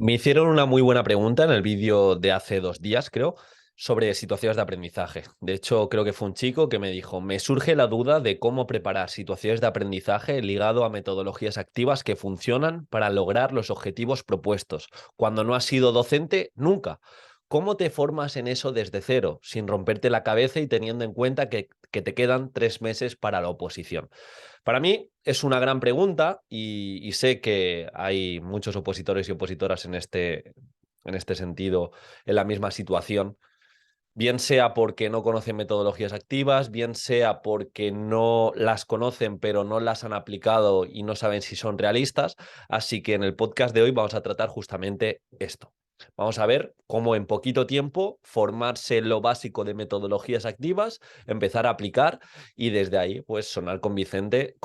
Me hicieron una muy buena pregunta en el vídeo de hace 2 días, creo, sobre situaciones de aprendizaje. De hecho, creo que fue un chico que me dijo, me surge la duda de cómo preparar situaciones de aprendizaje ligado a metodologías activas que funcionan para lograr los objetivos propuestos. Cuando no has sido docente, nunca. ¿Cómo te formas en eso desde cero, sin romperte la cabeza y teniendo en cuenta que te quedan 3 meses para la oposición? Para mí es una gran pregunta y sé que hay muchos opositores y opositoras en este sentido, en la misma situación, bien sea porque no conocen metodologías activas, bien sea porque no las conocen pero no las han aplicado y no saben si son realistas. Así que en el podcast de hoy vamos a tratar justamente esto. Vamos a ver cómo en poquito tiempo formarse lo básico de metodologías activas, empezar a aplicar y desde ahí pues sonar convincente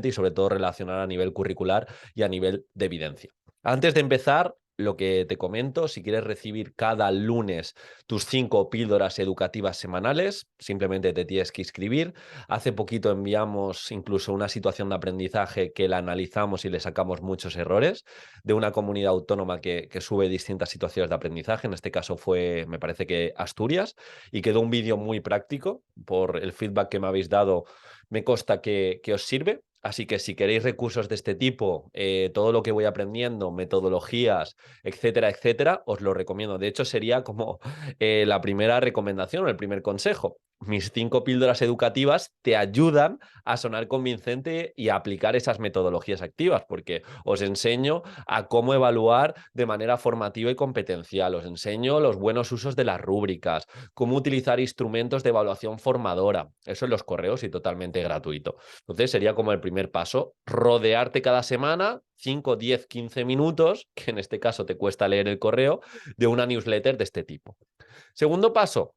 y sobre todo relacionar a nivel curricular y a nivel de evidencia. Antes de empezar, lo que te comento, si quieres recibir cada lunes tus 5 píldoras educativas semanales, simplemente te tienes que inscribir. Hace poquito enviamos incluso una situación de aprendizaje que la analizamos y le sacamos muchos errores de una comunidad autónoma que sube distintas situaciones de aprendizaje. En este caso fue, me parece que Asturias, y quedó un vídeo muy práctico. Por el feedback que me habéis dado, me consta que os sirve. Así que si queréis recursos de este tipo, todo lo que voy aprendiendo, metodologías, etcétera, etcétera, os lo recomiendo. De hecho, sería como la primera recomendación o el primer consejo. Mis 5 píldoras educativas te ayudan a sonar convincente y a aplicar esas metodologías activas, porque os enseño a cómo evaluar de manera formativa y competencial, os enseño los buenos usos de las rúbricas, cómo utilizar instrumentos de evaluación formadora, eso en los correos y totalmente gratuito. Entonces sería como el primer paso, rodearte cada semana 5, 10, 15 minutos, que en este caso te cuesta leer el correo, de una newsletter de este tipo. Segundo paso,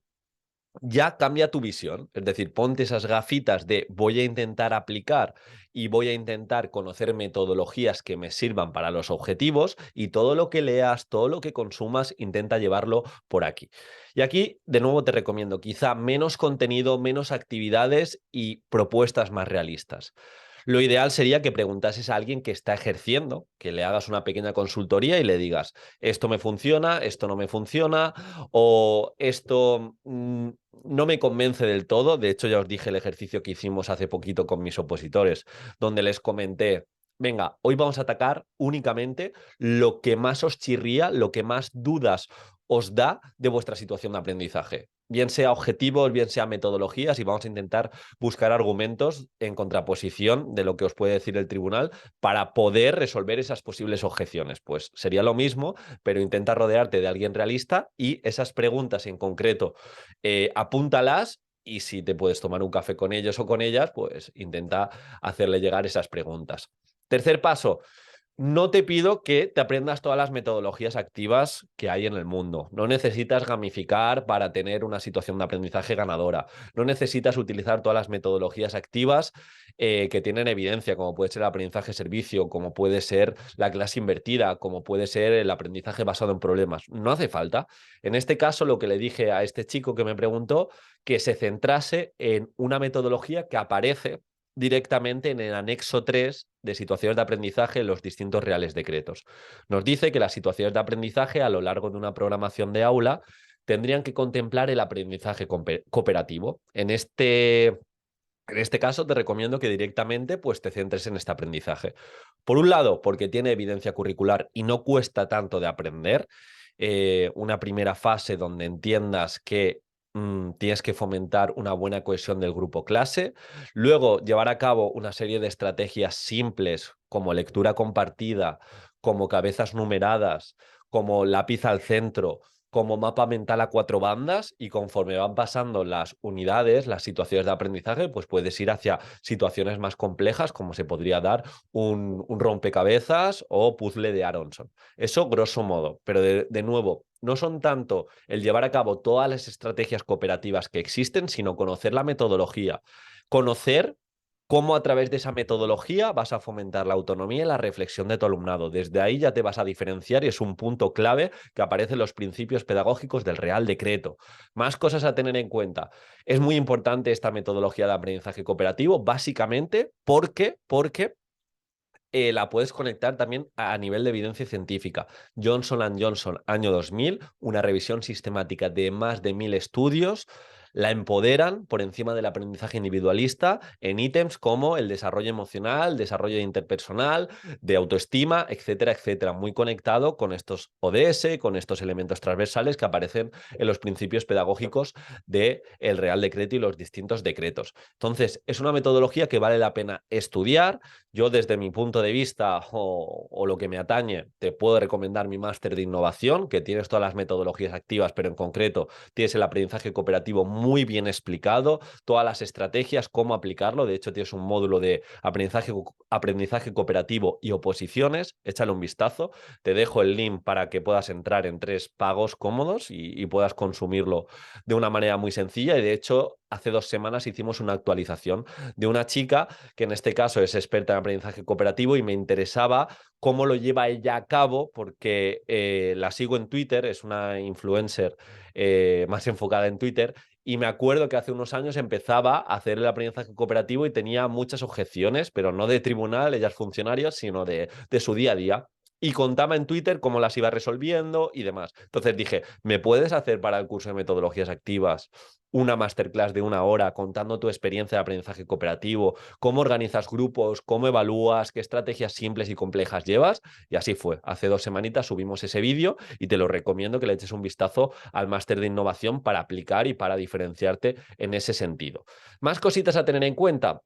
ya cambia tu visión, es decir, ponte esas gafitas de voy a intentar aplicar y voy a intentar conocer metodologías que me sirvan para los objetivos y todo lo que leas, todo lo que consumas, intenta llevarlo por aquí. Y aquí, de nuevo, te recomiendo quizá menos contenido, menos actividades y propuestas más realistas. Lo ideal sería que preguntases a alguien que está ejerciendo, que le hagas una pequeña consultoría y le digas, esto me funciona, esto no me funciona, o esto no me convence del todo. De hecho, ya os dije el ejercicio que hicimos hace poquito con mis opositores, donde les comenté, venga, hoy vamos a atacar únicamente lo que más os chirría, lo que más dudas os da de vuestra situación de aprendizaje. Bien sea objetivos, bien sea metodologías, y vamos a intentar buscar argumentos en contraposición de lo que os puede decir el tribunal para poder resolver esas posibles objeciones. Pues sería lo mismo, pero intenta rodearte de alguien realista y esas preguntas en concreto, apúntalas. Y si te puedes tomar un café con ellos o con ellas, pues intenta hacerle llegar esas preguntas. Tercer paso, no te pido que te aprendas todas las metodologías activas que hay en el mundo. No necesitas gamificar para tener una situación de aprendizaje ganadora. No necesitas utilizar todas las metodologías activas que tienen evidencia, como puede ser el aprendizaje servicio, como puede ser la clase invertida, como puede ser el aprendizaje basado en problemas. No hace falta. En este caso, lo que le dije a este chico que me preguntó, que se centrase en una metodología que aparece directamente en el anexo 3 de situaciones de aprendizaje en los distintos reales decretos. Nos dice que las situaciones de aprendizaje a lo largo de una programación de aula tendrían que contemplar el aprendizaje cooperativo. En este caso te recomiendo que directamente pues, te centres en este aprendizaje. Por un lado, porque tiene evidencia curricular y no cuesta tanto de aprender. Una primera fase donde entiendas que tienes que fomentar una buena cohesión del grupo clase, luego llevar a cabo una serie de estrategias simples como lectura compartida, como cabezas numeradas, como lápiz al centro, como mapa mental a 4 bandas, y conforme van pasando las unidades, las situaciones de aprendizaje, pues puedes ir hacia situaciones más complejas como se podría dar un rompecabezas o puzzle de Aronson. Eso grosso modo, pero de nuevo, no son tanto el llevar a cabo todas las estrategias cooperativas que existen, sino conocer la metodología, conocer cómo a través de esa metodología vas a fomentar la autonomía y la reflexión de tu alumnado. Desde ahí ya te vas a diferenciar y es un punto clave que aparece en los principios pedagógicos del Real Decreto. Más cosas a tener en cuenta. Es muy importante esta metodología de aprendizaje cooperativo, básicamente porque la puedes conectar también a nivel de evidencia científica. Johnson Johnson, año 2000, una revisión sistemática de más de 1000 estudios, la empoderan por encima del aprendizaje individualista en ítems como el desarrollo emocional, desarrollo interpersonal, de autoestima, etcétera, etcétera. Muy conectado con estos ODS, con estos elementos transversales que aparecen en los principios pedagógicos del Real Decreto y los distintos decretos. Entonces, es una metodología que vale la pena estudiar. Yo, desde mi punto de vista o lo que me atañe, te puedo recomendar mi máster de innovación, que tienes todas las metodologías activas, pero en concreto tienes el aprendizaje cooperativo muy bien explicado, todas las estrategias, cómo aplicarlo. De hecho, tienes un módulo de aprendizaje cooperativo y oposiciones. Échale un vistazo. Te dejo el link para que puedas entrar en 3 pagos cómodos y puedas consumirlo de una manera muy sencilla. Y de hecho, hace 2 semanas hicimos una actualización de una chica que en este caso es experta en aprendizaje cooperativo y me interesaba cómo lo lleva ella a cabo porque la sigo en Twitter, es una influencer más enfocada en Twitter, y me acuerdo que hace unos años empezaba a hacer el aprendizaje cooperativo y tenía muchas objeciones, pero no de tribunal, ella es funcionario, sino de su día a día. Y contaba en Twitter cómo las iba resolviendo y demás. Entonces dije, ¿me puedes hacer para el curso de metodologías activas una masterclass de 1 hora contando tu experiencia de aprendizaje cooperativo, cómo organizas grupos, cómo evalúas, qué estrategias simples y complejas llevas? Y así fue. Hace 2 semanitas subimos ese vídeo y te lo recomiendo que le eches un vistazo al máster de innovación para aplicar y para diferenciarte en ese sentido. Más cositas a tener en cuenta.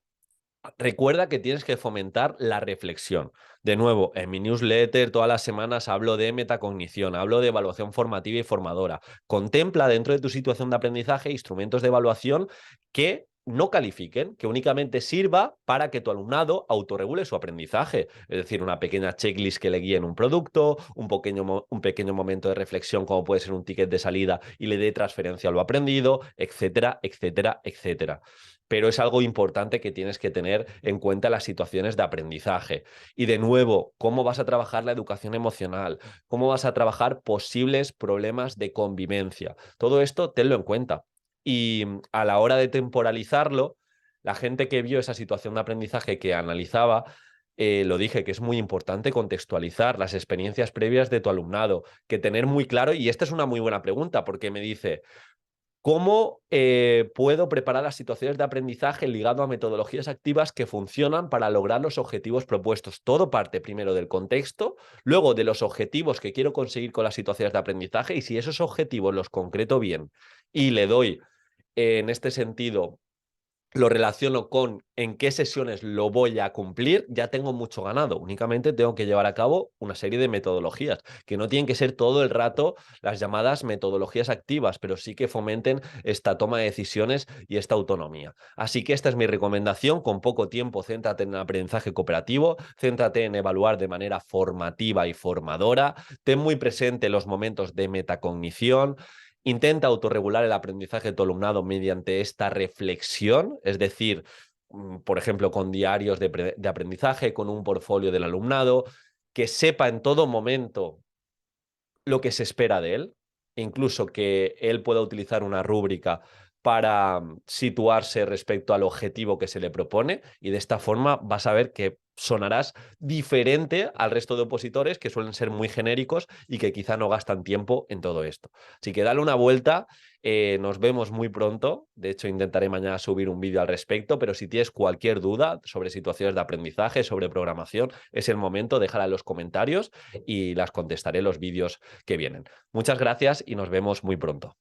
Recuerda que tienes que fomentar la reflexión. De nuevo, en mi newsletter todas las semanas hablo de metacognición, hablo de evaluación formativa y formadora. Contempla dentro de tu situación de aprendizaje instrumentos de evaluación que no califiquen, que únicamente sirva para que tu alumnado autorregule su aprendizaje. Es decir, una pequeña checklist que le guíe en un producto, un pequeño momento de reflexión como puede ser un ticket de salida y le dé transferencia a lo aprendido, etcétera, etcétera, etcétera. Pero es algo importante que tienes que tener en cuenta las situaciones de aprendizaje. Y de nuevo, ¿cómo vas a trabajar la educación emocional? ¿Cómo vas a trabajar posibles problemas de convivencia? Todo esto tenlo en cuenta. Y a la hora de temporalizarlo, la gente que vio esa situación de aprendizaje que analizaba, lo dije, que es muy importante contextualizar las experiencias previas de tu alumnado, que tener muy claro, y esta es una muy buena pregunta, porque me dice, ¿cómo puedo preparar las situaciones de aprendizaje ligado a metodologías activas que funcionan para lograr los objetivos propuestos? Todo parte primero del contexto, luego de los objetivos que quiero conseguir con las situaciones de aprendizaje, y si esos objetivos los concreto bien y le doy en este sentido lo relaciono con en qué sesiones lo voy a cumplir, ya tengo mucho ganado. Únicamente tengo que llevar a cabo una serie de metodologías, que no tienen que ser todo el rato las llamadas metodologías activas, pero sí que fomenten esta toma de decisiones y esta autonomía. Así que esta es mi recomendación. Con poco tiempo, céntrate en el aprendizaje cooperativo, céntrate en evaluar de manera formativa y formadora, ten muy presente los momentos de metacognición. Intenta autorregular el aprendizaje de tu alumnado mediante esta reflexión, es decir, por ejemplo, con diarios de aprendizaje, con un portfolio del alumnado, que sepa en todo momento lo que se espera de él, incluso que él pueda utilizar una rúbrica para situarse respecto al objetivo que se le propone, y de esta forma vas a ver que sonarás diferente al resto de opositores que suelen ser muy genéricos y que quizá no gastan tiempo en todo esto. Así que dale una vuelta, nos vemos muy pronto. De hecho, intentaré mañana subir un vídeo al respecto, pero si tienes cualquier duda sobre situaciones de aprendizaje, sobre programación, es el momento, déjala en los comentarios y las contestaré en los vídeos que vienen. Muchas gracias y nos vemos muy pronto.